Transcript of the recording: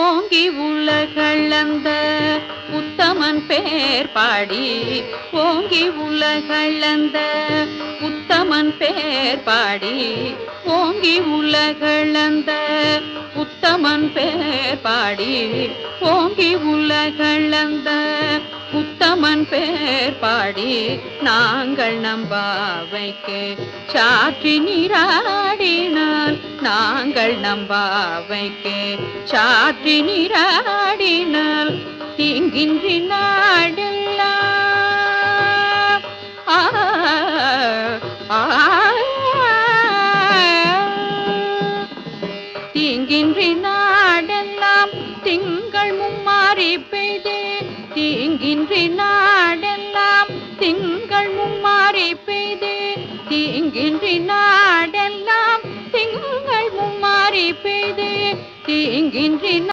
ஓங்கி உலகளந்த உத்தமன் பேர் பாடி, ஓங்கி உலகளந்த உத்தமன் பேர் பாடி, ஓங்கி உலகளந்த உத்தமன் பேர் பாடி, ஓங்கி உலகளந்த உத்தமன் பேர் பாடி, நாங்கள் நம்பாவைக்கு சாற்றி நீராடினால், நாங்கள் நம்பாவைக்கு சாற்றி நீராடினால் தீங்கின்றி நாடெல்லாம் தீங்கின்றி நாடெல்லாம் திங்கள் மும்மாறி பெய்து, தீங்கின்றி நாடெல்லாம் திங்கள் மும்மாறி பெய்து, தீங்கின்றி நாடெல்லாம் திங்கள் மும்மாறி பெய்து, தீங்கின்றி